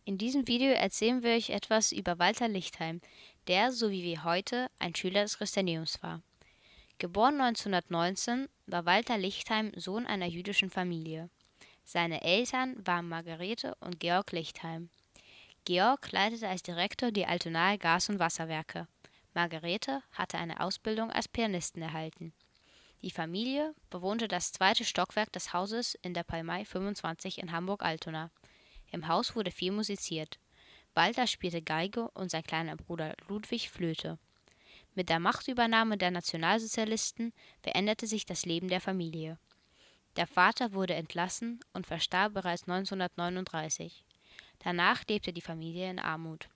In diesem Video erzählen wir euch etwas über Walter Lichtheim, der, so wie wir heute, ein Schüler des Christianiums war. Geboren 1919, war Walter Lichtheim Sohn einer jüdischen Familie. Seine Eltern waren Margarete und Georg Lichtheim. Georg leitete als Direktor die Altonaer Gas- und Wasserwerke. Margarete hatte eine Ausbildung als Pianistin erhalten. Die Familie bewohnte das zweite Stockwerk des Hauses in der Palmei 25 in Hamburg-Altona. Im Haus wurde viel musiziert. Walter spielte Geige und sein kleiner Bruder Ludwig Flöte. Mit der Machtübernahme der Nationalsozialisten veränderte sich das Leben der Familie. Der Vater wurde entlassen und verstarb bereits 1939. Danach lebte die Familie in Armut.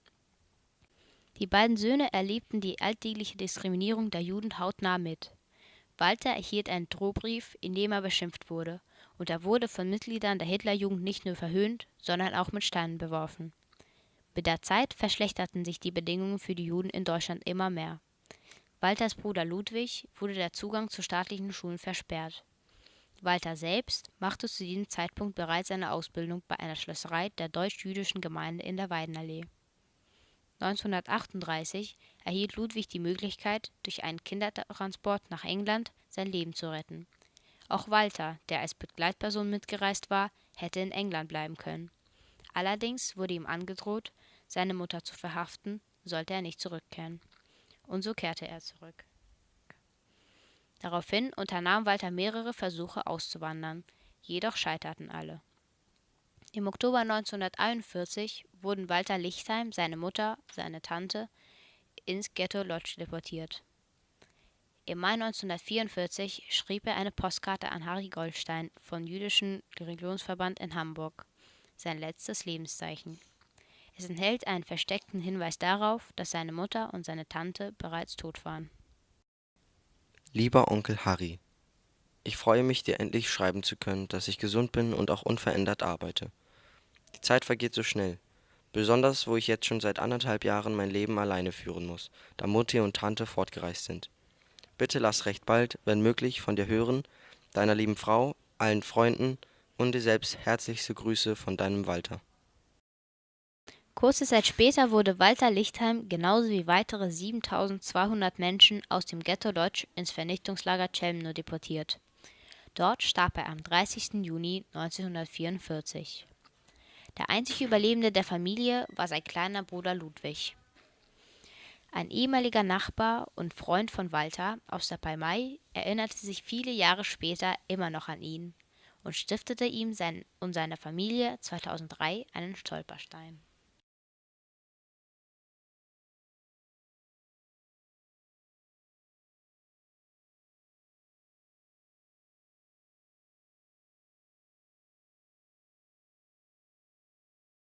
Die beiden Söhne erlebten die alltägliche Diskriminierung der Juden hautnah mit. Walter erhielt einen Drohbrief, in dem er beschimpft wurde, und er wurde von Mitgliedern der Hitlerjugend nicht nur verhöhnt, sondern auch mit Steinen beworfen. Mit der Zeit verschlechterten sich die Bedingungen für die Juden in Deutschland immer mehr. Walters Bruder Ludwig wurde der Zugang zu staatlichen Schulen versperrt. Walter selbst machte zu diesem Zeitpunkt bereits seine Ausbildung bei einer Schlosserei der deutsch-jüdischen Gemeinde in der Weidenallee. 1938 erhielt Ludwig die Möglichkeit, durch einen Kindertransport nach England sein Leben zu retten. Auch Walter, der als Begleitperson mitgereist war, hätte in England bleiben können. Allerdings wurde ihm angedroht, seine Mutter zu verhaften, sollte er nicht zurückkehren. Und so kehrte er zurück. Daraufhin unternahm Walter mehrere Versuche auszuwandern, jedoch scheiterten alle. Im Oktober 1941 wurden Walter Lichtheim, seine Mutter, seine Tante ins Ghetto Lodz deportiert. Im Mai 1944 schrieb er eine Postkarte an Harry Goldstein vom Jüdischen Religionsverband in Hamburg, sein letztes Lebenszeichen. Es enthält einen versteckten Hinweis darauf, dass seine Mutter und seine Tante bereits tot waren. Lieber Onkel Harry, ich freue mich, dir endlich schreiben zu können, dass ich gesund bin und auch unverändert arbeite. Die Zeit vergeht so schnell, besonders wo ich jetzt schon seit 1,5 Jahren mein Leben alleine führen muss, da Mutti und Tante fortgereist sind. Bitte lass recht bald, wenn möglich, von dir hören, deiner lieben Frau, allen Freunden und dir selbst herzlichste Grüße von deinem Walter. Kurze Zeit später wurde Walter Lichtheim genauso wie weitere 7.200 Menschen aus dem Ghetto Lodz ins Vernichtungslager Chelmno deportiert. Dort starb er am 30. Juni 1944. Der einzig Überlebende der Familie war sein kleiner Bruder Ludwig. Ein ehemaliger Nachbar und Freund von Walter aus der Palmei erinnerte sich viele Jahre später immer noch an ihn und stiftete ihm und seiner Familie 2003 einen Stolperstein.